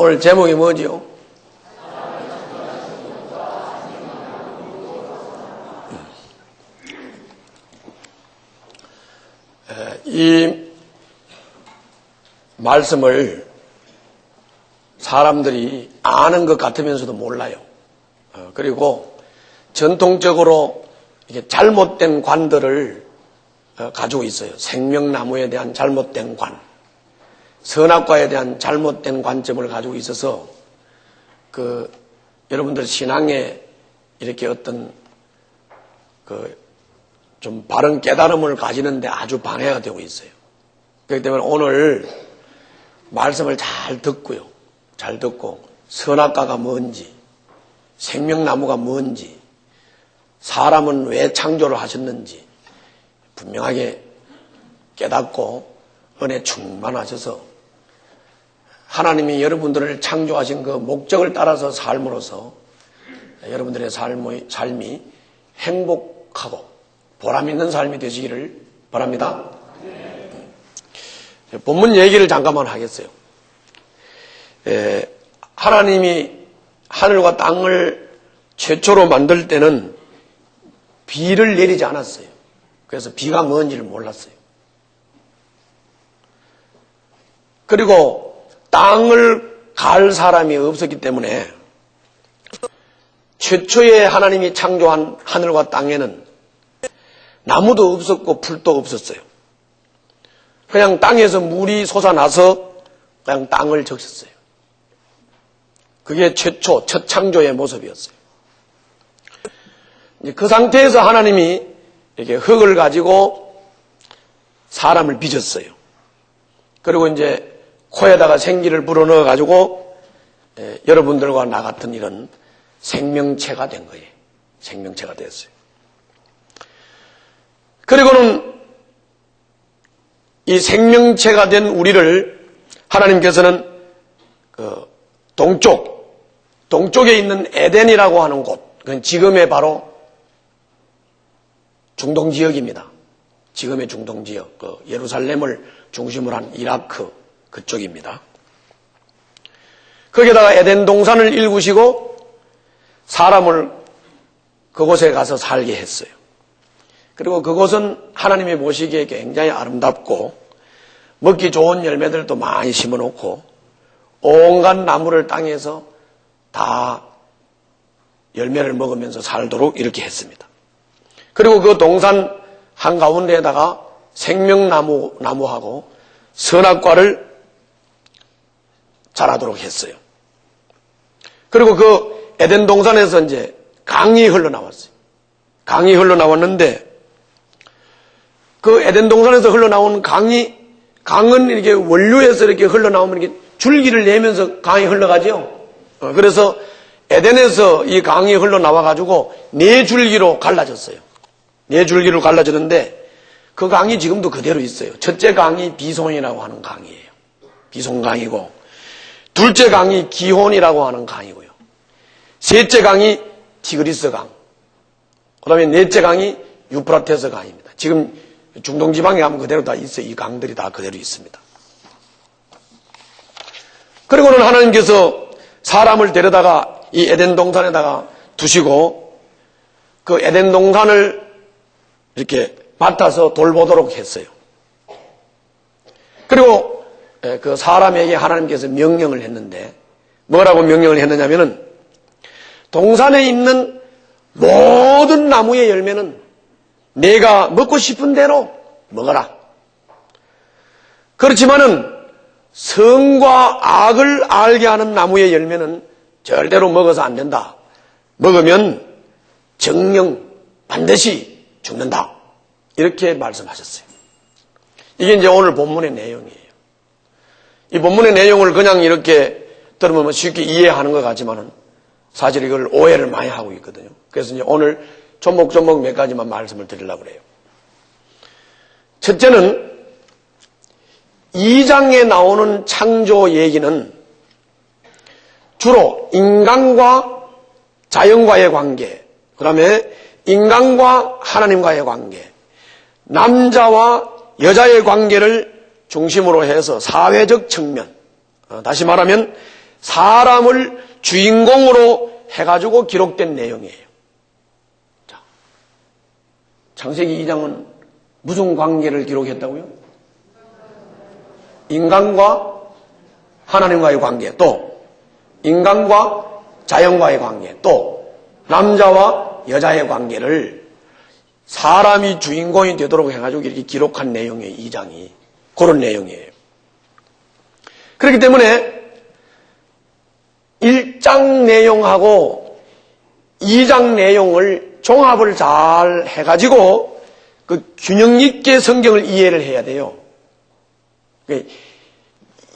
오늘 제목이 뭐지요? 이 말씀을 사람들이 아는 것 같으면서도 몰라요. 그리고 전통적으로 이게 잘못된 관들을 가지고 있어요. 생명나무에 대한 잘못된 관, 선악과에 대한 잘못된 관점을 가지고 있어서 여러분들 신앙에 이렇게 어떤 좀 바른 깨달음을 가지는데 아주 방해가 되고 있어요. 그렇기 때문에 오늘 말씀을 잘 듣고요. 잘 듣고 선악과가 뭔지, 생명나무가 뭔지, 사람은 왜 창조를 하셨는지 분명하게 깨닫고 은혜 충만하셔서 하나님이 여러분들을 창조하신 그 목적을 따라서 삶으로써 여러분들의 삶이 행복하고 보람 있는 삶이 되시기를 바랍니다. 본문 얘기를 잠깐만 하겠어요. 하나님이 하늘과 땅을 최초로 만들 때는 비를 내리지 않았어요. 그래서 비가 뭔지를 몰랐어요. 그리고 땅을 갈 사람이 없었기 때문에 최초에 하나님이 창조한 하늘과 땅에는 나무도 없었고 풀도 없었어요. 그냥 땅에서 물이 솟아나서 그냥 땅을 적셨어요. 그게 최초, 첫 창조의 모습이었어요. 그 상태에서 하나님이 이렇게 흙을 가지고 사람을 빚었어요. 그리고 이제 코에다가 생기를 불어넣어 가지고 여러분들과 나 같은 이런 생명체가 된 거예요. 생명체가 됐어요. 그리고는 이 생명체가 된 우리를 하나님께서는 동쪽에 있는 에덴이라고 하는 곳, 그건 지금의 바로 중동 지역입니다. 지금의 중동 지역, 예루살렘을 중심으로 한 이라크 그쪽입니다. 거기에다가 에덴 동산을 일구시고 사람을 그곳에 가서 살게 했어요. 그리고 그곳은 하나님이 보시기에 굉장히 아름답고 먹기 좋은 열매들도 많이 심어놓고 온갖 나무를 땅에서 다 열매를 먹으면서 살도록 이렇게 했습니다. 그리고 그 동산 한가운데에다가 생명나무하고 선악과를 자라도록 했어요. 그리고 그 에덴 동산에서 이제 강이 흘러나왔어요. 강이 흘러나왔는데 그 에덴 동산에서 흘러나온 강은 이렇게 원료에서 이렇게 흘러나오면 이렇게 줄기를 내면서 강이 흘러가죠. 그래서 에덴에서 이 강이 흘러나와가지고 네 줄기로 갈라졌어요. 네 줄기로 갈라졌는데 그 강이 지금도 그대로 있어요. 첫째 강이 비송이라고 하는 강이에요. 비송강이고, 둘째 강이 기혼이라고 하는 강이고요. 셋째 강이 티그리스 강, 그 다음에 넷째 강이 유프라테스 강입니다. 지금 중동지방에 가면 그대로 다 있어요. 이 강들이 다 그대로 있습니다. 그리고는 하나님께서 사람을 데려다가 이 에덴 동산에다가 두시고 그 에덴 동산을 이렇게 맡아서 돌보도록 했어요. 그리고 그 사람에게 하나님께서 명령을 했는데 뭐라고 명령을 했느냐면은 동산에 있는 모든 나무의 열매는 내가 먹고 싶은 대로 먹어라. 그렇지만은 선과 악을 알게 하는 나무의 열매는 절대로 먹어서 안 된다. 먹으면 정령 반드시 죽는다. 이렇게 말씀하셨어요. 이게 이제 오늘 본문의 내용이에요. 이 본문의 내용을 그냥 이렇게 들으면 쉽게 이해하는 것 같지만은 사실 이걸 오해를 많이 하고 있거든요. 그래서 이제 오늘 조목조목 몇 가지만 말씀을 드리려고 그래요. 첫째는 2장에 나오는 창조 얘기는 주로 인간과 자연과의 관계, 그 다음에 인간과 하나님과의 관계, 남자와 여자의 관계를 중심으로 해서 사회적 측면, 다시 말하면 사람을 주인공으로 해가지고 기록된 내용이에요. 자, 창세기 2장은 무슨 관계를 기록했다고요? 인간과 하나님과의 관계, 또 인간과 자연과의 관계, 또 남자와 여자의 관계를 사람이 주인공이 되도록 해가지고 이렇게 기록한 내용이에요. 2장이. 그런 내용이에요. 그렇기 때문에 1장 내용하고 2장 내용을 종합을 잘 해가지고 그 균형 있게 성경을 이해를 해야 돼요.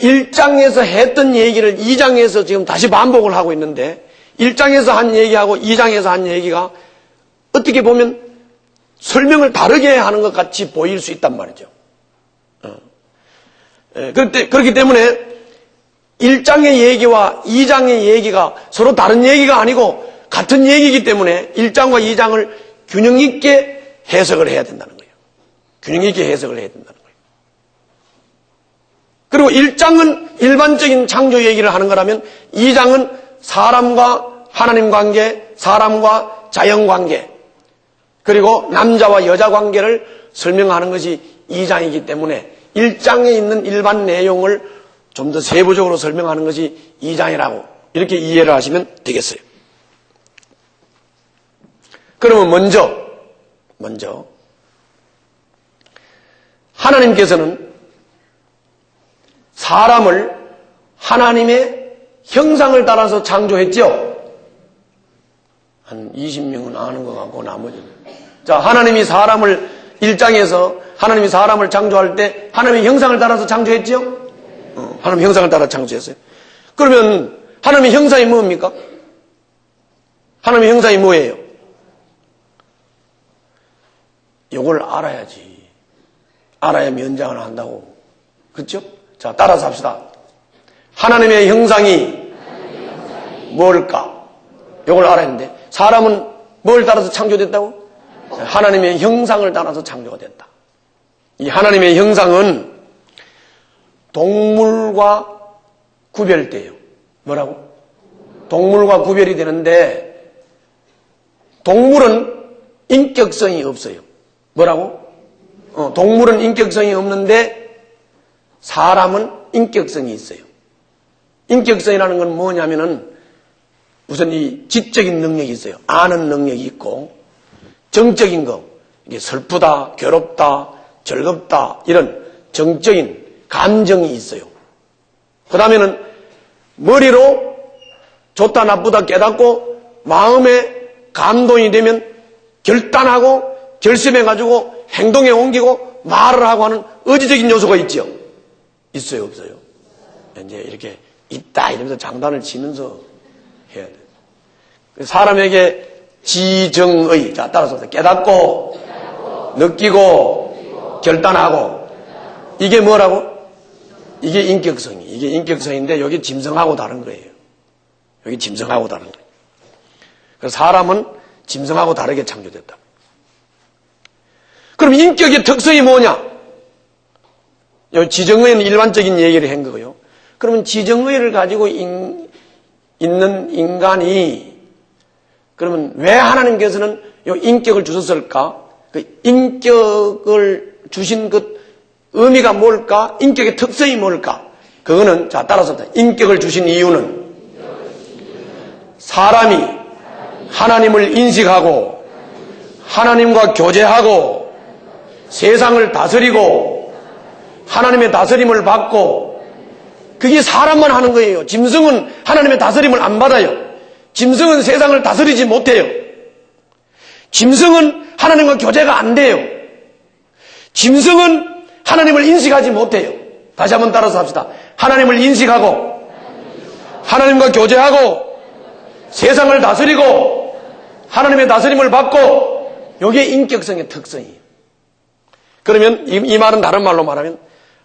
1장에서 했던 얘기를 2장에서 지금 다시 반복을 하고 있는데 1장에서 한 얘기하고 2장에서 한 얘기가 어떻게 보면 설명을 다르게 하는 것 같이 보일 수 있단 말이죠. 그렇기 때문에 1장의 얘기와 2장의 얘기가 서로 다른 얘기가 아니고 같은 얘기이기 때문에 1장과 2장을 균형 있게 해석을 해야 된다는 거예요. 균형 있게 해석을 해야 된다는 거예요. 그리고 1장은 일반적인 창조 얘기를 하는 거라면 2장은 사람과 하나님 관계, 사람과 자연 관계, 그리고 남자와 여자 관계를 설명하는 것이 2장이기 때문에 1장에 있는 일반 내용을 좀 더 세부적으로 설명하는 것이 2장이라고 이렇게 이해를 하시면 되겠어요. 그러면 먼저 하나님께서는 사람을 하나님의 형상을 따라서 창조했죠. 한 20명은 아는 것 같고 나머지는. 자, 하나님이 사람을 1장에서 하나님이 사람을 창조할 때 하나님의 형상을 따라서 창조했죠? 하나님의 형상을 따라 창조했어요. 그러면 하나님의 형상이 뭡니까? 하나님의 형상이 뭐예요? 이걸 알아야지. 알아야 면장을 한다고. 그렇죠? 자, 따라서 합시다. 하나님의 형상이 뭘까? 이걸 알아야 하는데 사람은 뭘 따라서 창조됐다고? 하나님의 형상을 따라서 창조가 됐다. 이 하나님의 형상은 동물과 구별돼요. 뭐라고? 동물과 구별이 되는데 동물은 인격성이 없어요. 뭐라고? 동물은 인격성이 없는데 사람은 인격성이 있어요. 인격성이라는 건 뭐냐면은 우선 이 지적인 능력이 있어요. 아는 능력이 있고 정적인 거, 이게 슬프다, 괴롭다, 즐겁다 이런 정적인 감정이 있어요. 그 다음에는 머리로 좋다 나쁘다 깨닫고 마음에 감동이 되면 결단하고 결심해가지고 행동에 옮기고 말을 하고 하는 의지적인 요소가 있죠. 있어요, 없어요? 이제 이렇게 있다 이러면서 장단을 치면서 해야 돼요. 사람에게 지정의, 자, 따라서 깨닫고, 느끼고, 결단하고, 이게 뭐라고? 이게 인격성인데, 여기 짐승하고 다른 거예요. 여기 짐승하고 다른 거예요. 그래서 사람은 짐승하고 다르게 창조됐다. 그럼 인격의 특성이 뭐냐? 지정의는 일반적인 얘기를 한 거고요. 그러면 지정의를 가지고 있는 인간이 그러면 왜 하나님께서는 이 인격을 주셨을까? 그 인격을 주신 그 의미가 뭘까? 인격의 특성이 뭘까? 그거는 자 따라서 인격을 주신 이유는 사람이 하나님을 인식하고 하나님과 교제하고 세상을 다스리고 하나님의 다스림을 받고 그게 사람만 하는 거예요. 짐승은 하나님의 다스림을 안 받아요. 짐승은 세상을 다스리지 못해요. 짐승은 하나님과 교제가 안 돼요. 짐승은 하나님을 인식하지 못해요. 다시 한번 따라서 합시다. 하나님을 인식하고 하나님과 교제하고 세상을 다스리고 하나님의 다스림을 받고 이게 인격성의 특성이에요. 그러면 이 말은 다른 말로 말하면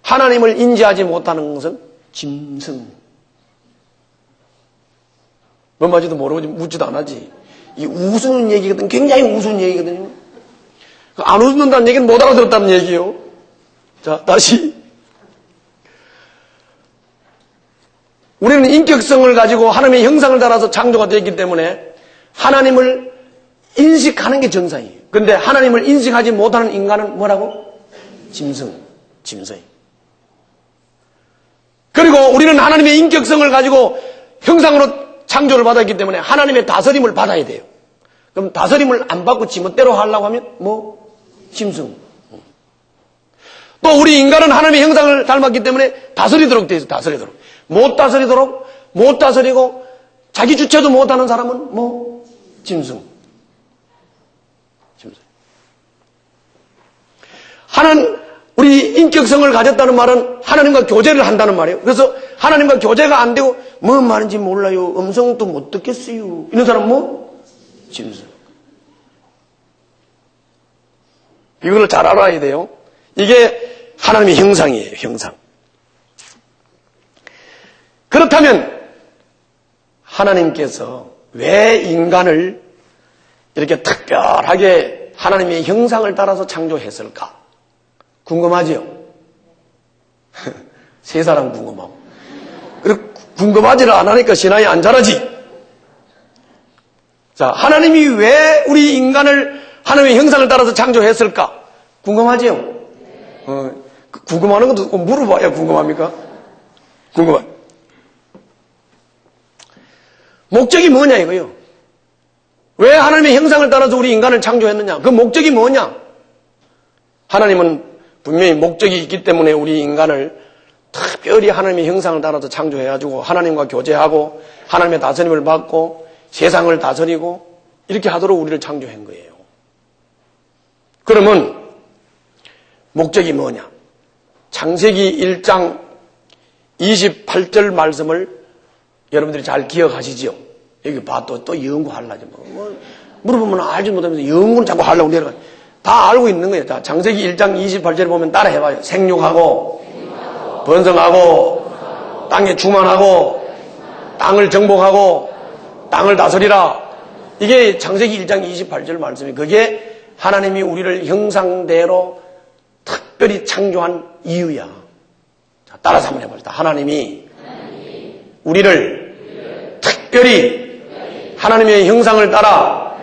하나님을 인지하지 못하는 것은 짐승. 뭔 말인지도 모르고 묻지도 안 하지. 이 우스운 얘기거든. 굉장히 우스운 얘기거든요. 안 웃는다는 얘기는 못 알아들었다는 얘기예요. 자, 다시. 우리는 인격성을 가지고 하나님의 형상을 따라서 창조가 되었기 때문에 하나님을 인식하는 게 정상이에요. 그런데 하나님을 인식하지 못하는 인간은 뭐라고? 짐승이. 그리고 우리는 하나님의 인격성을 가지고 형상으로 창조를 받았기 때문에 하나님의 다스림을 받아야 돼요. 그럼 다스림을 안 받고 지멋대로 하려고 하면 짐승. 또 우리 인간은 하나님의 형상을 닮았기 때문에 다스리도록 되어 있어요. 다스리도록. 못 다스리고 자기 주체도 못하는 사람은 짐승. 우리 인격성을 가졌다는 말은 하나님과 교제를 한다는 말이에요. 그래서 하나님과 교제가 안 되고 뭔 말인지 몰라요. 음성도 못 듣겠어요. 이런 사람은 짐승. 이걸 잘 알아야 돼요. 이게 하나님의 형상이에요. 형상. 그렇다면 하나님께서 왜 인간을 이렇게 특별하게 하나님의 형상을 따라서 창조했을까? 궁금하지요? 세 사람 궁금하고. 그리고 궁금하지를 않으니까 신앙이 안 자라지. 자, 하나님이 왜 우리 인간을 하나님의 형상을 따라서 창조했을까? 궁금하지요? 궁금하는 것도 물어봐야 궁금합니까? 궁금한. 목적이 뭐냐 이거요. 왜 하나님의 형상을 따라서 우리 인간을 창조했느냐? 그 목적이 뭐냐? 하나님은 분명히 목적이 있기 때문에 우리 인간을 특별히 하나님의 형상을 따라서 창조해가지고 하나님과 교제하고 하나님의 다스림을 받고 세상을 다스리고 이렇게 하도록 우리를 창조한 거예요. 그러면 목적이 뭐냐? 창세기 1장 28절 말씀을 여러분들이 잘 기억하시죠? 여기 또 연구하려고 물어보면 알지 못하면서 연구는 자꾸 하려고 내려가. 다 알고 있는 거예요. 자, 창세기 1장 28절 보면 따라 해봐요. 생육하고 번성하고 땅에 충만하고 땅을 정복하고 땅을 다스리라. 이게 창세기 1장 28절 말씀이에요. 그게 하나님이 우리를 형상대로 특별히 창조한 이유야. 자, 따라서 한번 해봅시다. 하나님이 우리를 특별히 하나님의 형상을 따라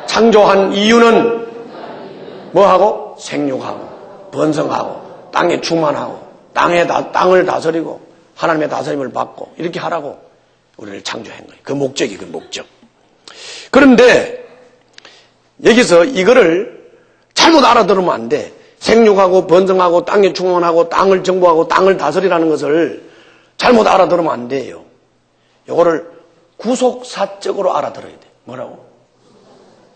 창조한 이유는 뭐하고? 생육하고 번성하고 땅에 충만하고 땅을 다스리고 하나님의 다스림을 받고 이렇게 하라고 우리를 창조한 거예요. 그 목적이 그 목적. 그런데 여기서 이거를 잘못 알아들으면 안 돼. 생육하고 번성하고 땅에 충만하고 땅을 정복하고 땅을 다스리라는 것을 잘못 알아들으면 안 돼요. 이거를 구속사적으로 알아들어야 돼. 뭐라고?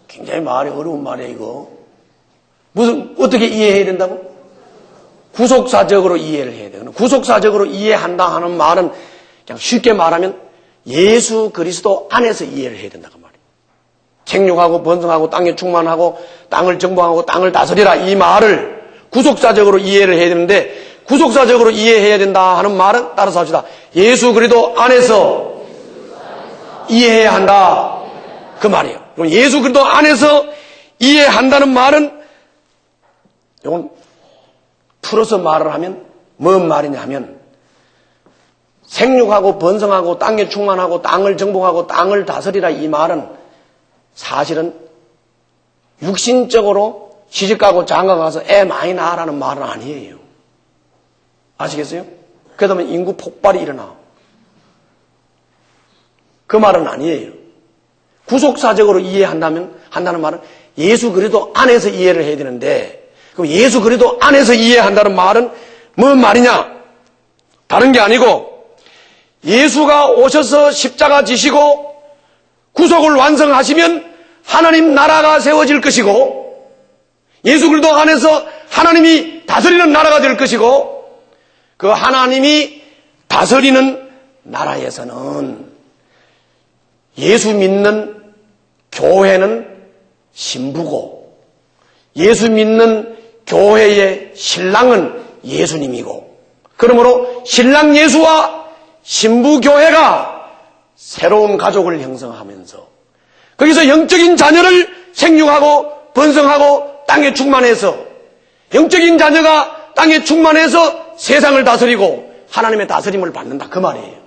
굉장히 말이 어려운 말이야 이거. 어떻게 이해해야 된다고? 구속사적으로 이해를 해야 돼요. 구속사적으로 이해한다 하는 말은 그냥 쉽게 말하면 예수 그리스도 안에서 이해를 해야 된다고 말이에요. 생육하고 번성하고 땅에 충만하고 땅을 정복하고 땅을 다스리라 이 말을 구속사적으로 이해를 해야 되는데 구속사적으로 이해해야 된다 하는 말은 따라서 합시다. 예수 그리스도 안에서 이해해야 한다. 그 말이에요. 그럼 예수 그리스도 안에서 이해한다는 말은 이건 풀어서 말을 하면 뭔 말이냐 하면 생육하고 번성하고 땅에 충만하고 땅을 정복하고 땅을 다스리라 이 말은 사실은 육신적으로 시집가고 장가가서 애 많이 낳으라는 말은 아니에요. 아시겠어요? 그러다 보면 인구 폭발이 일어나. 그 말은 아니에요. 구속사적으로 이해한다는 말은 예수 그리스도 안에서 이해를 해야 되는데 그럼 예수 그리스도 안에서 이해한다는 말은 뭔 말이냐? 다른 게 아니고 예수가 오셔서 십자가 지시고 구속을 완성하시면 하나님 나라가 세워질 것이고 예수 그리스도 안에서 하나님이 다스리는 나라가 될 것이고 그 하나님이 다스리는 나라에서는 예수 믿는 교회는 신부고 예수 믿는 교회의 신랑은 예수님이고 그러므로 신랑 예수와 신부 교회가 새로운 가족을 형성하면서 거기서 영적인 자녀를 생육하고 번성하고 땅에 충만해서 영적인 자녀가 땅에 충만해서 세상을 다스리고 하나님의 다스림을 받는다 그 말이에요.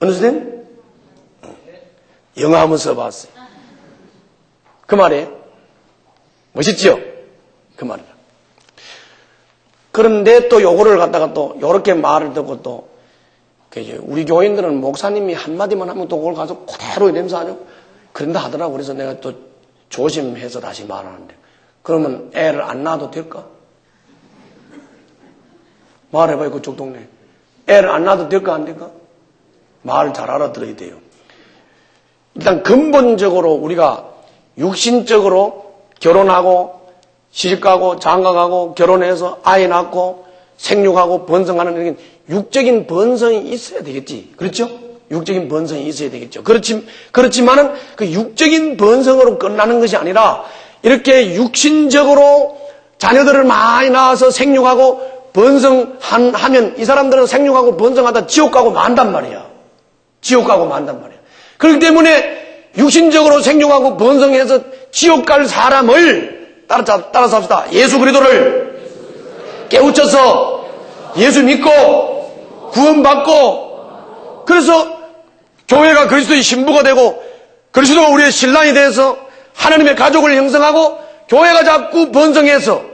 어느 선생님? 영어 한번 써봤어요. 그 말이에요. 멋있죠? 그 말이에요. 그런데 또 요거를 갖다가 또 요렇게 말을 듣고 또 우리 교인들은 목사님이 한마디만 하면 또 그걸 가서 그대로 냄새하죠. 그런다 하더라고. 그래서 내가 또 조심해서 다시 말하는데, 그러면 애를 안 낳아도 될까? 말해봐요, 그쪽 동네. 애를 안 낳아도 될까, 안 될까? 말 잘 알아들어야 돼요. 일단 근본적으로 우리가 육신적으로 결혼하고 시집가고 장가가고 결혼해서 아이 낳고 생육하고 번성하는 이런 육적인 번성이 있어야 되겠지. 그렇죠? 육적인 번성이 있어야 되겠죠. 그렇지만은 그 육적인 번성으로 끝나는 것이 아니라 이렇게 육신적으로 자녀들을 많이 낳아서 생육하고 번성하면 이 사람들은 생육하고 번성하다 지옥 가고 만단 말이야. 지옥 가고 만단 말이야. 그렇기 때문에 육신적으로 생육하고 번성해서 지옥 갈 사람을 따라서 합시다. 예수 그리스도를 깨우쳐서 예수 믿고 구원받고, 그래서 교회가 그리스도의 신부가 되고 그리스도가 우리의 신랑이 돼서 하나님의 가족을 형성하고 교회가 자꾸 번성해서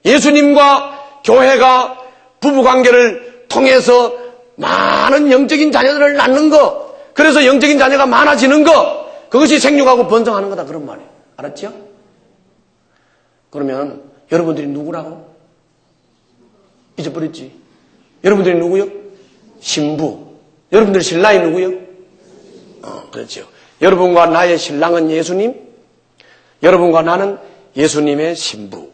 예수님과 교회가 부부관계를 통해서 많은 영적인 자녀들을 낳는 것, 그래서 영적인 자녀가 많아지는 것, 그것이 생육하고 번성하는 거다, 그런 말이에요. 알았죠? 그러면 여러분들이 누구라고? 잊어버렸지? 여러분들이 누구요? 신부. 여러분들 신랑이 누구요? 그렇죠. 여러분과 나의 신랑은 예수님, 여러분과 나는 예수님의 신부.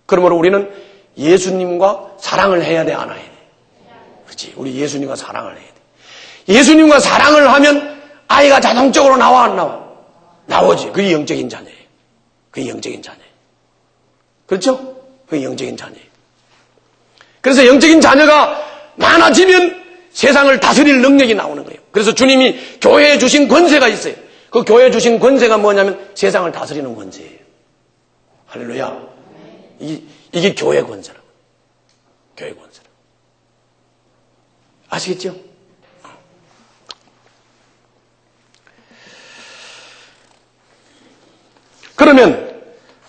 그러므로 우리는 예수님과 사랑을 해야 돼, 안 해야 돼? 그렇지. 우리 예수님과 사랑을 해야 돼. 예수님과 사랑을 하면 아이가 자동적으로 나와, 안 나와? 나오지. 그게 영적인 자녀예요. 그게 영적인 자녀예요. 그렇죠? 그게 영적인 자녀예요. 그래서 영적인 자녀가 많아지면 세상을 다스릴 능력이 나오는 거예요. 그래서 주님이 교회에 주신 권세가 있어요. 그 교회에 주신 권세가 뭐냐면 세상을 다스리는 권세예요. 할렐루야. 이게 교회 권세라고. 교회 권세라고. 아시겠죠? 그러면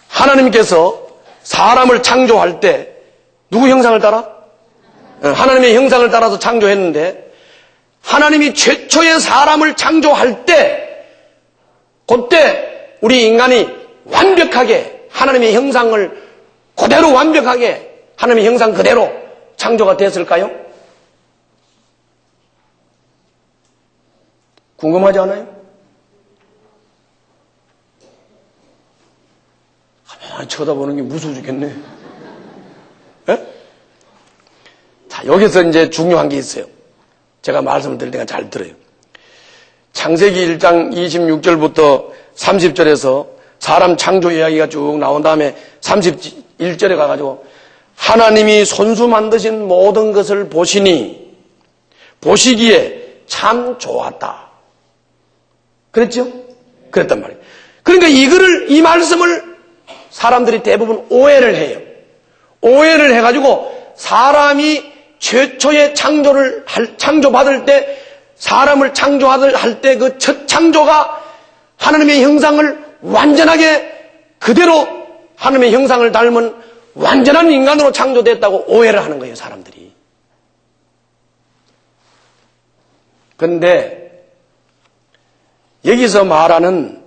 하나님께서 사람을 창조할 때 누구 형상을 따라? 하나님의 형상을 따라서 창조했는데, 하나님이 최초의 사람을 창조할 때, 그때 우리 인간이 완벽하게 하나님의 형상을 그대로 완벽하게 하나님의 형상 그대로 창조가 됐을까요? 궁금하지 않아요? 가만히 쳐다보는 게 무서워 죽겠네. 예? 자, 여기서 이제 중요한 게 있어요. 제가 말씀을 드릴 때가 잘 들어요. 창세기 1장 26절부터 30절에서 사람 창조 이야기가 쭉 나온 다음에 31절에 가가지고 하나님이 손수 만드신 모든 것을 보시기에 참 좋았다. 그랬죠? 그랬단 말이에요. 그러니까 이 말씀을 사람들이 대부분 오해를 해요. 오해를 해가지고 사람이 최초의 창조받을 때, 사람을 창조할 때 그 첫 창조가 하나님의 형상을 완전하게 그대로 하나님의 형상을 닮은 완전한 인간으로 창조됐다고 오해를 하는 거예요, 사람들이. 그런데 여기서 말하는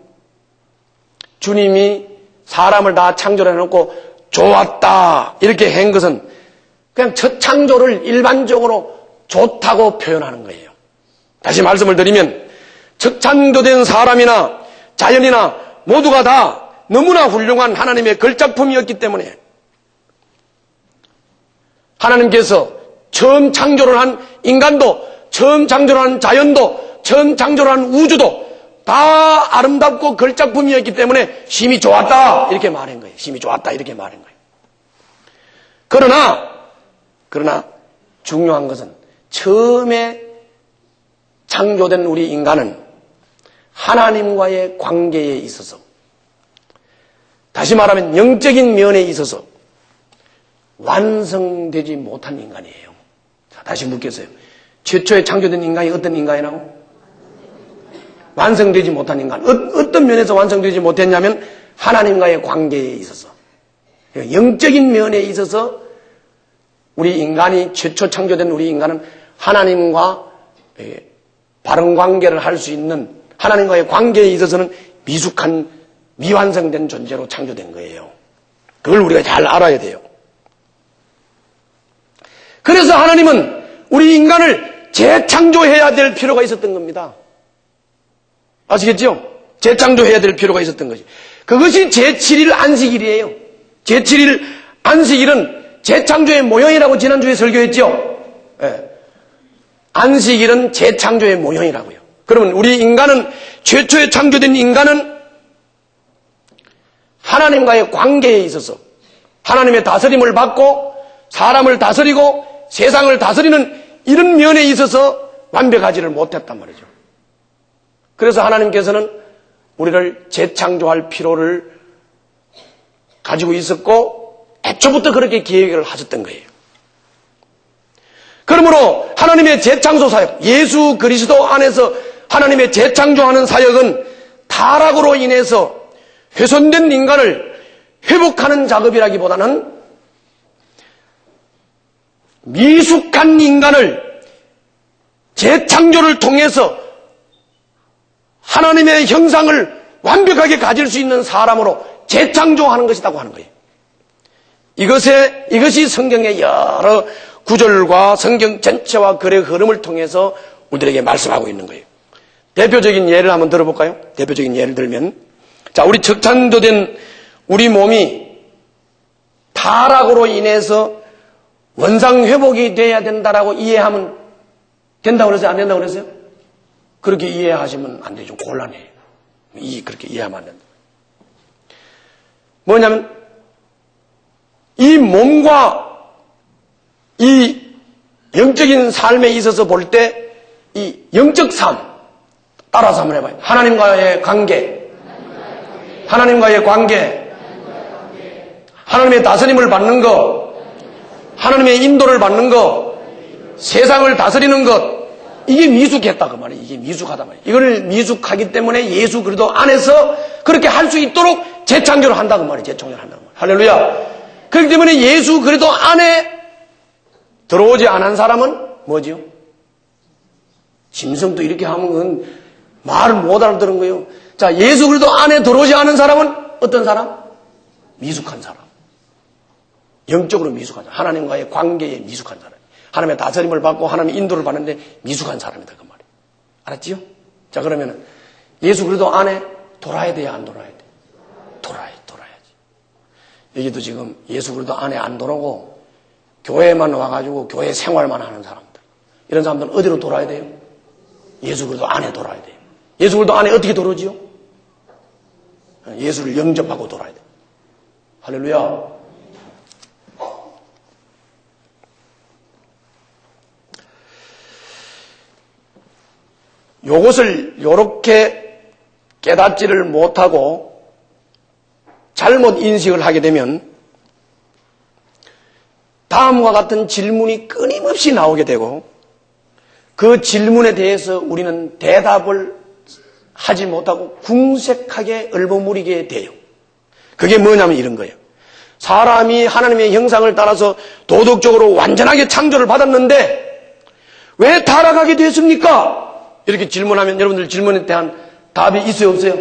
주님이 사람을 다 창조를 해놓고 좋았다 이렇게 한 것은 그냥 첫 창조를 일반적으로 좋다고 표현하는 거예요. 다시 말씀을 드리면 첫 창조된 사람이나 자연이나 모두가 다 너무나 훌륭한 하나님의 걸작품이었기 때문에 하나님께서 처음 창조를 한 인간도, 처음 창조를 한 자연도, 처음 창조를 한 우주도 다 아름답고 걸작품이었기 때문에 심히 좋았다 이렇게 말한 거예요. 심히 좋았다 이렇게 말한 거예요. 그러나 중요한 것은 처음에 창조된 우리 인간은 하나님과의 관계에 있어서, 다시 말하면 영적인 면에 있어서 완성되지 못한 인간이에요. 자, 다시 묻겠어요. 최초에 창조된 인간이 어떤 인간이라고? 완성되지 못한 인간. 어떤 면에서 완성되지 못했냐면 하나님과의 관계에 있어서, 영적인 면에 있어서 우리 인간이 최초 창조된 우리 인간은 하나님과 바른 관계를 할 수 있는, 하나님과의 관계에 있어서는 미숙한 미완성된 존재로 창조된 거예요. 그걸 우리가 잘 알아야 돼요. 그래서 하나님은 우리 인간을 재창조해야 될 필요가 있었던 겁니다. 아시겠죠? 재창조해야 될 필요가 있었던 것이. 그것이 제7일 안식일이에요. 제7일 안식일은 재창조의 모형이라고 지난주에 설교했죠? 네. 안식일은 재창조의 모형이라고요. 그러면 우리 인간은, 최초에 창조된 인간은 하나님과의 관계에 있어서 하나님의 다스림을 받고 사람을 다스리고 세상을 다스리는 이런 면에 있어서 완벽하지를 못했단 말이죠. 그래서 하나님께서는 우리를 재창조할 필요를 가지고 있었고 애초부터 그렇게 계획을 하셨던 거예요. 그러므로 하나님의 재창조 사역, 예수 그리스도 안에서 하나님의 재창조하는 사역은 타락으로 인해서 훼손된 인간을 회복하는 작업이라기보다는 미숙한 인간을 재창조를 통해서 하나님의 형상을 완벽하게 가질 수 있는 사람으로 재창조하는 것이라고 하는 거예요. 이것이 성경의 여러 구절과 성경 전체와 글의 흐름을 통해서 우리들에게 말씀하고 있는 거예요. 대표적인 예를 한번 들어볼까요? 대표적인 예를 들면, 자, 우리 적창조된 우리 몸이 타락으로 인해서 원상 회복이 돼야 된다라고 이해하면 된다고 그랬어요? 안 된다고 그랬어요? 그렇게 이해하시면 안 되죠. 곤란해요. 그렇게 이해하면 안 된다. 뭐냐면, 이 몸과 이 영적인 삶에 있어서 볼 때 이 영적 삶, 따라서 한번 해봐요. 하나님과의 관계, 하나님과의 관계, 하나님의 다스림을 받는 것, 하나님의 인도를 받는 것, 세상을 다스리는 것, 이게 미숙했다 그 말이에요. 이게 미숙하다 말이에요. 이걸 미숙하기 때문에 예수 그리스도 안에서 그렇게 할 수 있도록 재창조를 한다 그 말이에요. 재창조를 한다 그 말이에요. 할렐루야. 그렇기 때문에 예수 그리스도 안에 들어오지 않은 사람은 뭐지요? 짐승도 이렇게 하면 그건 말을 못 알아들은 거예요. 자, 예수 그리스도 안에 들어오지 않은 사람은 어떤 사람? 미숙한 사람. 영적으로 미숙한 사람. 하나님과의 관계에 미숙한 사람. 하나님의 다스림을 받고 하나님의 인도를 받는데 미숙한 사람이다 그 말이에요. 알았지요? 자, 그러면 예수 그리스도 안에 돌아야 돼야 안 돌아야 돼? 돌아야지. 여기도 지금 예수 그리스도 안에 안 돌아오고 교회만 와가지고 교회 생활만 하는 사람들, 이런 사람들은 어디로 돌아야 돼요? 예수 그리스도 안에 돌아야 돼요. 예수 그리스도 안에 어떻게 돌아오지요? 예수를 영접하고 돌아야 돼요. 할렐루야. 요것을 요렇게 깨닫지를 못하고 잘못 인식을 하게 되면 다음과 같은 질문이 끊임없이 나오게 되고 그 질문에 대해서 우리는 대답을 하지 못하고 궁색하게 얼버무리게 돼요. 그게 뭐냐면 이런 거예요. 사람이 하나님의 형상을 따라서 도덕적으로 완전하게 창조를 받았는데 왜 타락하게 됐습니까? 이렇게 질문하면 여러분들 질문에 대한 답이 있어요, 없어요?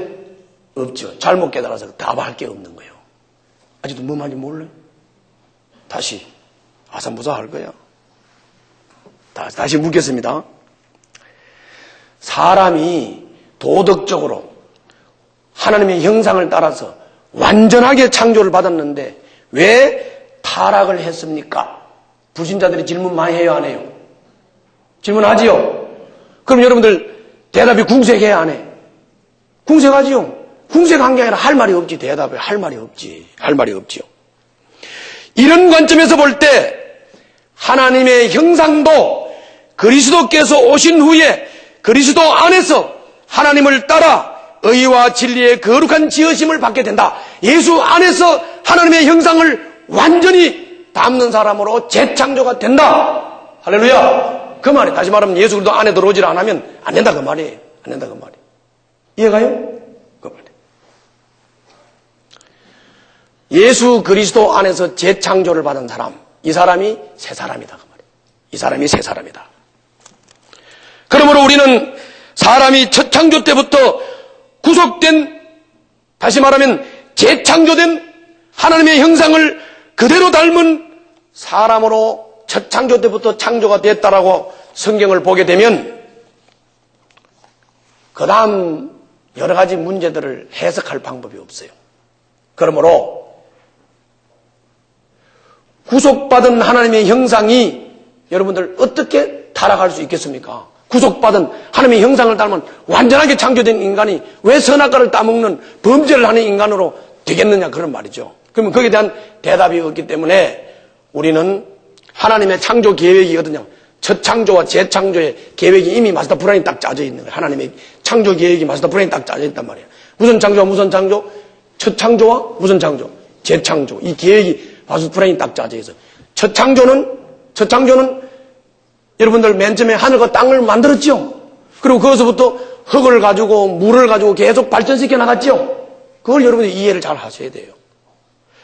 없죠. 잘못 깨달아서 답할 게 없는 거예요. 아직도 뭐 말인지 몰라요? 다시 아산부사 할 거야. 다시 묻겠습니다. 사람이 도덕적으로 하나님의 형상을 따라서 완전하게 창조를 받았는데 왜 타락을 했습니까? 불신자들이 질문 많이 해요, 안 해요? 질문하지요? 그럼 여러분들 대답이 궁색해야 안 해? 궁색하지요? 궁색한 게 아니라 할 말이 없지. 대답에 할 말이 없지요. 이런 관점에서 볼 때 하나님의 형상도 그리스도께서 오신 후에 그리스도 안에서 하나님을 따라 의와 진리의 거룩한 지으심을 받게 된다. 예수 안에서 하나님의 형상을 완전히 담는 사람으로 재창조가 된다. 할렐루야. 그 말이, 다시 말하면 예수 그리스도 안에 들어오질 않으면 안 된다 그 말이에요. 안 된다 그 말이에요. 이해가요? 그 말이에요. 예수 그리스도 안에서 재창조를 받은 사람, 이 사람이 새 사람이다. 그 말이에요. 이 사람이 새 사람이다. 그러므로 우리는 사람이 첫 창조 때부터 구속된, 다시 말하면 재창조된 하나님의 형상을 그대로 닮은 사람으로 첫 창조 때부터 창조가 됐다라고 성경을 보게 되면 그 다음 여러 가지 문제들을 해석할 방법이 없어요. 그러므로 구속받은 하나님의 형상이 여러분들 어떻게 타락할 수 있겠습니까? 구속받은 하나님의 형상을 닮은 완전하게 창조된 인간이 왜 선악과를 따먹는 범죄를 하는 인간으로 되겠느냐, 그런 말이죠. 그러면 거기에 대한 대답이 없기 때문에 우리는 하나님의 창조 계획이거든요. 첫 창조와 재창조의 계획이 이미 마스터 플랜이 딱 짜져 있는 거예요. 하나님의 창조 계획이 마스터 플랜이 딱 짜져 있단 말이에요. 무슨 창조와 무슨 창조? 첫 창조와 무슨 창조? 재창조. 이 계획이 마스터 플랜이 딱 짜져 있어요. 첫 창조는 여러분들 맨 처음에 하늘과 땅을 만들었죠. 그리고 거기서부터 흙을 가지고 물을 가지고 계속 발전시켜 나갔죠. 그걸 여러분이 이해를 잘 하셔야 돼요.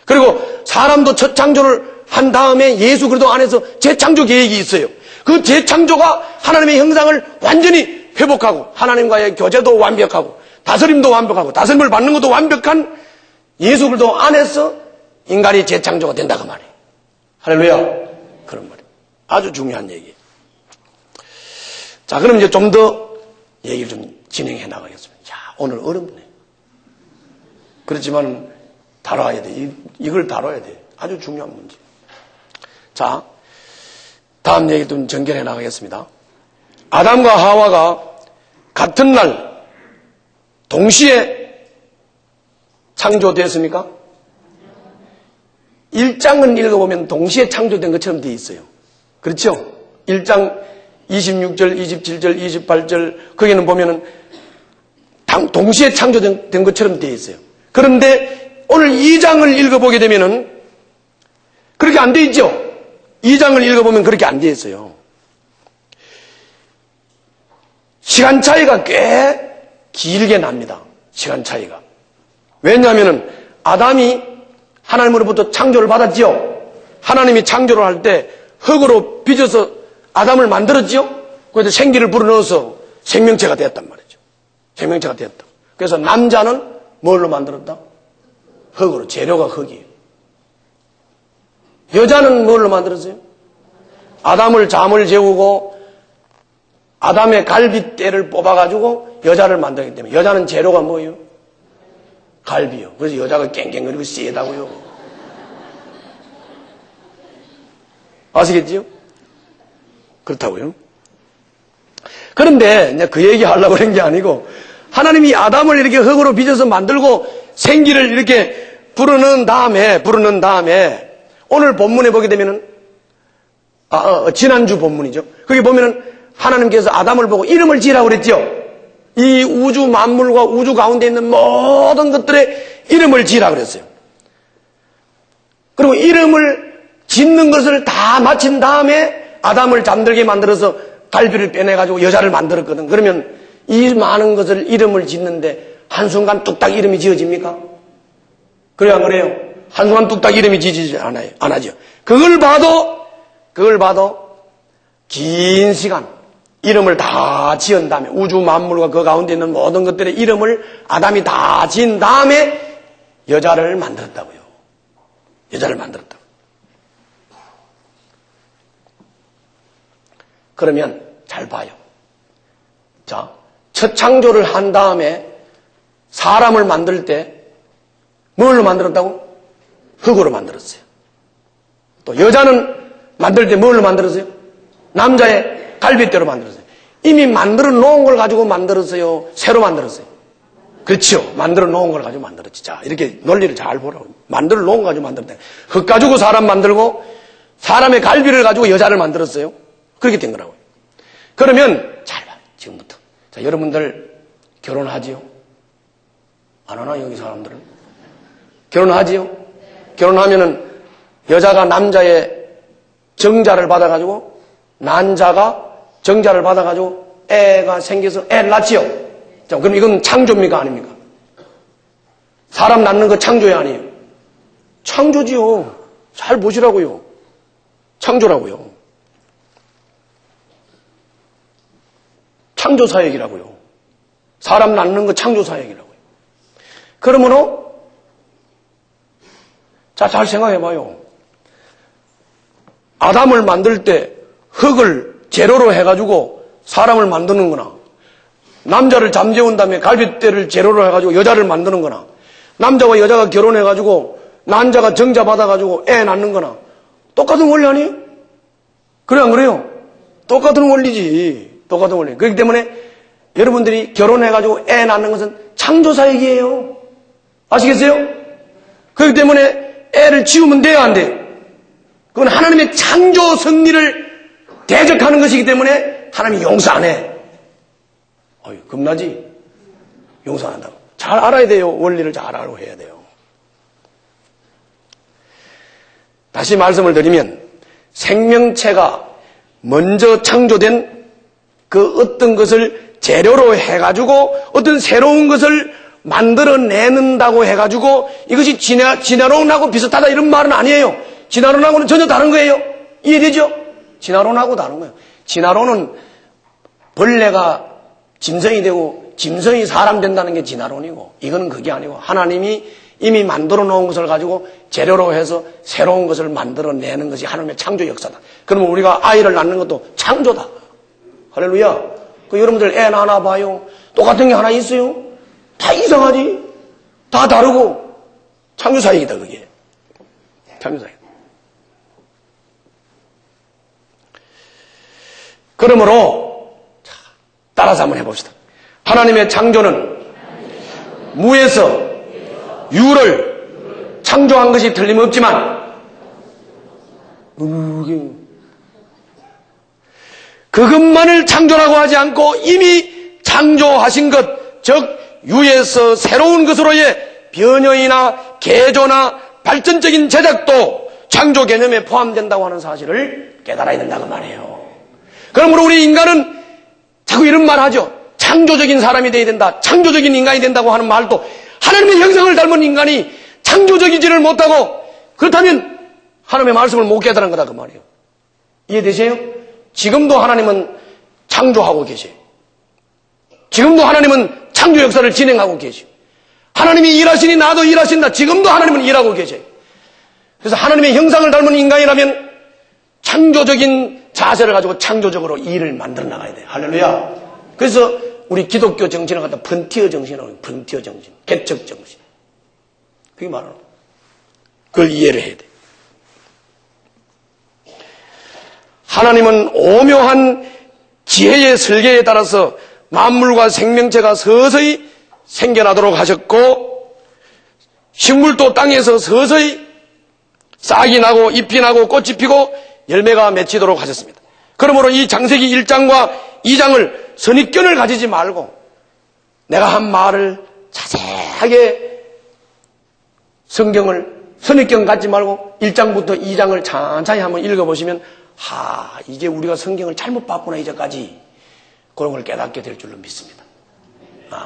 그리고 사람도 첫 창조를 한 다음에 예수 그리스도 안에서 재창조 계획이 있어요. 그 재창조가 하나님의 형상을 완전히 회복하고 하나님과의 교제도 완벽하고 다스림도 완벽하고 다스림을 받는 것도 완벽한 예수 그리스도 안에서 인간이 재창조가 된다 그 말이에요. 할렐루야. 그런 말이에요. 아주 중요한 얘기예요. 자, 그럼 이제 좀 더 얘기를 좀 진행해 나가겠습니다. 야, 오늘 어렵네. 그렇지만 다뤄야 돼. 이걸 다뤄야 돼. 아주 중요한 문제. 자, 다음 얘기 좀 전개해 나가겠습니다. 아담과 하와가 같은 날 동시에 창조됐습니까? 1장은 읽어보면 동시에 창조된 것처럼 되어 있어요. 그렇죠? 1장 26절, 27절, 28절 거기는 보면은 동시에 창조된 것처럼 되어 있어요. 그런데 오늘 2장을 읽어보게 되면은 그렇게 안 되어 있죠? 2장을 읽어보면 그렇게 안 되어 있어요. 시간 차이가 꽤 길게 납니다. 시간 차이가. 왜냐하면 아담이 하나님으로부터 창조를 받았죠. 하나님이 창조를 할 때 흙으로 빚어서 아담을 만들었죠. 그래서 생기를 불어넣어서 생명체가 되었단 말이죠. 생명체가 되었다. 그래서 남자는 뭘로 만들었다? 흙으로. 재료가 흙이에요. 여자는 뭘로 만들었어요? 아담을 잠을 재우고 아담의 갈비뼈를 뽑아가지고 여자를 만들기 때문에 여자는 재료가 뭐예요? 갈비요. 그래서 여자가 깽깽거리고 세다고요. 아시겠지요? 그렇다고요. 그런데 이제 그 얘기 하려고 그런 게 아니고 하나님이 아담을 이렇게 흙으로 빚어서 만들고 생기를 이렇게 불어넣은 다음에 오늘 본문에 보게 되면은 지난주 본문이죠. 거기 보면은 하나님께서 아담을 보고 이름을 지으라고 그랬죠. 이 우주 만물과 우주 가운데 있는 모든 것들의 이름을 지으라고 그랬어요. 그리고 이름을 짓는 것을 다 마친 다음에 아담을 잠들게 만들어서 갈비를 빼내가지고 여자를 만들었거든. 그러면 이 많은 것을 이름을 짓는데 한순간 뚝딱 이름이 지어집니까? 그래요, 안 그래요? 한순간 뚝딱 이름이 지어지지 않아요. 안 하죠. 그걸 봐도 긴 시간 이름을 다 지은 다음에 우주 만물과 그 가운데 있는 모든 것들의 이름을 아담이 다 지은 다음에 여자를 만들었다고요. 여자를 만들었다고. 그러면 잘 봐요. 자, 첫 창조를 한 다음에 사람을 만들 때 뭘로 만들었다고? 흙으로 만들었어요. 또 여자는 만들 때 뭘로 만들었어요? 남자의 갈비뼈로 만들었어요. 이미 만들어 놓은 걸 가지고 만들었어요? 새로 만들었어요? 그렇죠. 만들어 놓은 걸 가지고 만들었지. 자, 이렇게 논리를 잘 보라고. 만들어 놓은 거 가지고 만들었다. 흙 가지고 사람 만들고 사람의 갈비를 가지고 여자를 만들었어요. 그렇게 된 거라고요. 그러면 잘 봐. 지금부터. 자, 여러분들 결혼하지요? 안 하나 여기 사람들은? 결혼하지요? 결혼하면은 여자가 남자의 정자를 받아가지고 난자가 정자를 받아가지고 애가 생겨서 애를 낳지요? 자, 그럼 이건 창조입니까? 아닙니까? 사람 낳는 거 창조야, 아니에요? 창조지요. 잘 보시라고요. 창조라고요. 창조사역이라고요. 사람 낳는 거 창조사역이라고요. 그러므로, 자, 잘 생각해봐요. 아담을 만들 때 흙을 재료로 해가지고 사람을 만드는 거나, 남자를 잠재운 다음에 갈빗대를 재료로 해가지고 여자를 만드는 거나, 남자와 여자가 결혼해가지고 난자가 정자 받아가지고 애 낳는 거나 똑같은 원리 아니에요? 그래 안 그래요? 똑같은 원리지. 똑같은 원리. 그렇기 때문에 여러분들이 결혼해가지고 애 낳는 것은 창조사역이에요. 아시겠어요? 그렇기 때문에 애를 지우면 돼요, 안 돼요? 그건 하나님의 창조 섭리를 대적하는 것이기 때문에 하나님이 용서 안 해. 어이, 겁나지? 용서 안 한다고. 잘 알아야 돼요. 원리를 잘 알고 해야 돼요. 다시 말씀을 드리면 생명체가 먼저 창조된 그 어떤 것을 재료로 해가지고 어떤 새로운 것을 만들어내는다고 해가지고 이것이 진화론하고 비슷하다 이런 말은 아니에요. 진화론하고는 전혀 다른 거예요. 이해되죠? 진화론하고 다른 거예요. 진화론은 벌레가 짐승이 되고 짐승이 사람 된다는 게 진화론이고, 이거는 그게 아니고 하나님이 이미 만들어 놓은 것을 가지고 재료로 해서 새로운 것을 만들어내는 것이 하나님의 창조 역사다. 그러면 우리가 아이를 낳는 것도 창조다. 할렐루야. 그 여러분들 애 낳나 봐요. 똑같은 게 하나 있어요? 다 이상하지? 다 다르고. 창조사역이다, 그게. 창조사역. 그러므로, 따라서 한번 해봅시다. 하나님의 창조는 무에서 유를 창조한 것이 틀림없지만 그것만을 창조라고 하지 않고 이미 창조하신 것, 즉 유에서 새로운 것으로의 변형이나 개조나 발전적인 제작도 창조 개념에 포함된다고 하는 사실을 깨달아야 된다고 말해요. 그러므로 우리 인간은 자꾸 이런 말 하죠. 창조적인 사람이 되어야 된다. 창조적인 인간이 된다고 하는 말도 하나님의 형상을 닮은 인간이 창조적이지를 못하고, 그렇다면 하나님의 말씀을 못 깨달은 거다 그 말이에요. 이해되세요? 지금도 하나님은 창조하고 계세요. 지금도 하나님은 창조 역사를 진행하고 계세요. 하나님이 일하시니 나도 일하신다. 지금도 하나님은 일하고 계세요. 그래서 하나님의 형상을 닮은 인간이라면 창조적인 자세를 가지고 창조적으로 일을 만들어 나가야 돼요. 할렐루야. 그래서 우리 기독교 정신을 갖다 번티어 정신이라고 해요. 번티어 정신, 개척 정신. 그게 말하는 거예요. 그걸 이해를 해야 돼요. 하나님은 오묘한 지혜의 설계에 따라서 만물과 생명체가 서서히 생겨나도록 하셨고, 식물도 땅에서 서서히 싹이 나고 잎이 나고 꽃이 피고 열매가 맺히도록 하셨습니다. 그러므로 이 창세기 1장과 2장을 선입견을 가지지 말고 내가 한 말을 자세하게 성경을 선입견 갖지 말고 1장부터 2장을 천천히 한번 읽어보시면 이게 우리가 성경을 잘못 봤구나 이제까지, 그런 걸 깨닫게 될 줄로 믿습니다.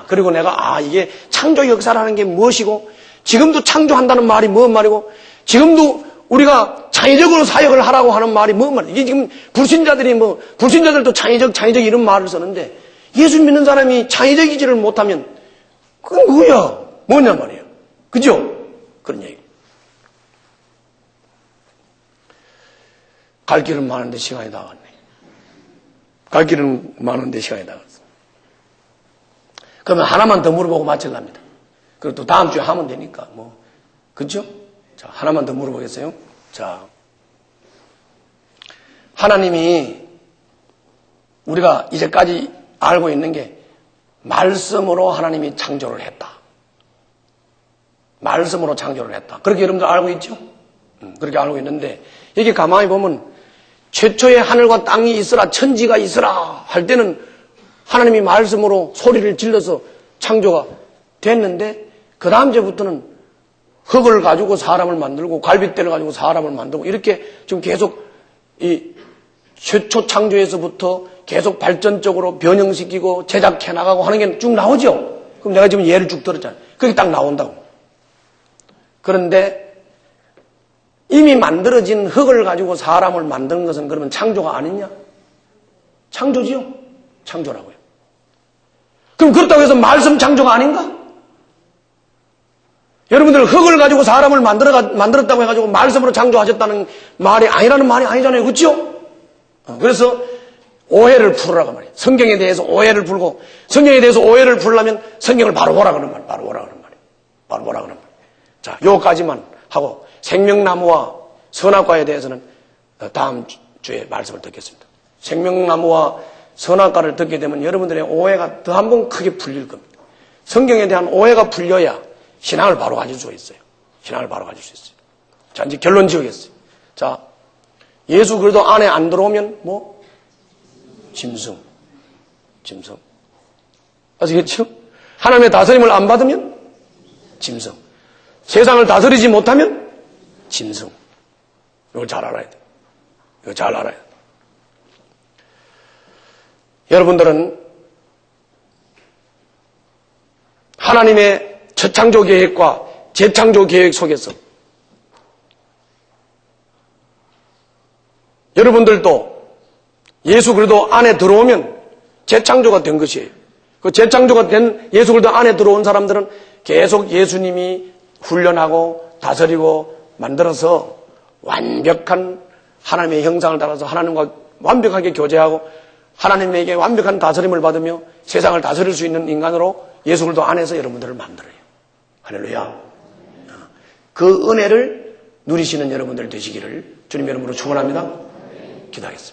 그리고 내가 이게 창조 역사라는 게 무엇이고, 지금도 창조한다는 말이 무슨 말이고, 지금도 우리가 창의적으로 사역을 하라고 하는 말이 무슨 말이에요. 이게 지금 불신자들도 창의적 이런 말을 쓰는데, 예수 믿는 사람이 창의적이지를 못하면 그건 뭐냐 말이에요. 그죠? 그런 얘기. 갈 길은 많은데 시간이 다 갔네. 갈 길은 많은데 시간이 다 갔어. 그러면 하나만 더 물어보고 마칠랍니다. 그리고 또 다음 주에 하면 되니까 그죠? 자, 하나만 더 물어보겠어요. 자, 하나님이 우리가 이제까지 알고 있는 게 말씀으로 하나님이 창조를 했다. 말씀으로 창조를 했다. 그렇게 여러분들 알고 있죠? 그렇게 알고 있는데, 여기 가만히 보면 최초의 하늘과 땅이 있으라, 천지가 있으라 할 때는 하나님이 말씀으로 소리를 질러서 창조가 됐는데, 그 다음 주부터는 흙을 가지고 사람을 만들고 갈빗대를 가지고 사람을 만들고 이렇게 지금 계속 이 최초 창조에서부터 계속 발전적으로 변형시키고 제작해 나가고 하는 게 쭉 나오죠. 그럼 내가 지금 예를 쭉 들었잖아요. 그게 딱 나온다고. 그런데 이미 만들어진 흙을 가지고 사람을 만드는 것은 그러면 창조가 아니냐? 창조지요? 창조라고요. 그럼 그렇다고 해서 말씀 창조가 아닌가? 여러분들 흙을 가지고 사람을 만들었다고 해가지고 말씀으로 창조하셨다는 말이 아니라는 말이 아니잖아요. 그렇죠? 그래서 오해를 풀으라고 말이에요. 성경에 대해서 오해를 풀고, 성경에 대해서 오해를 풀려면 성경을 바로 보라 그러는 말이에요. 바로 보라 그러는 말이에요. 바로 보라 그러는 말이에요. 자, 요까지만 하고 생명나무와 선악과에 대해서는 다음 주에 말씀을 듣겠습니다. 생명나무와 선악과를 듣게 되면 여러분들의 오해가 더 한 번 크게 풀릴 겁니다. 성경에 대한 오해가 풀려야 신앙을 바로 가질 수가 있어요. 신앙을 바로 가질 수 있어요. 자, 이제 결론 지어겠어요. 자, 예수 그리스도 안에 안 들어오면 뭐? 짐승. 아시겠죠? 하나님의 다스림을 안 받으면 짐승. 세상을 다스리지 못하면 짐승. 이걸 잘 알아야 돼요. 이거 잘 알아야 돼요. 여러분들은 하나님의 첫 창조 계획과 재창조 계획 속에서 여러분들도 예수 그리스도 안에 들어오면 재창조가 된 것이에요. 그 재창조가 된 예수 그리스도 안에 들어온 사람들은 계속 예수님이 훈련하고 다스리고 만들어서 완벽한 하나님의 형상을 따라서 하나님과 완벽하게 교제하고 하나님에게 완벽한 다스림을 받으며 세상을 다스릴 수 있는 인간으로 예수 그리스도 안에서 여러분들을 만들어요. 할렐루야. 그 은혜를 누리시는 여러분들 되시기를 주님의 이름으로 축원합니다. 기도하겠습니다.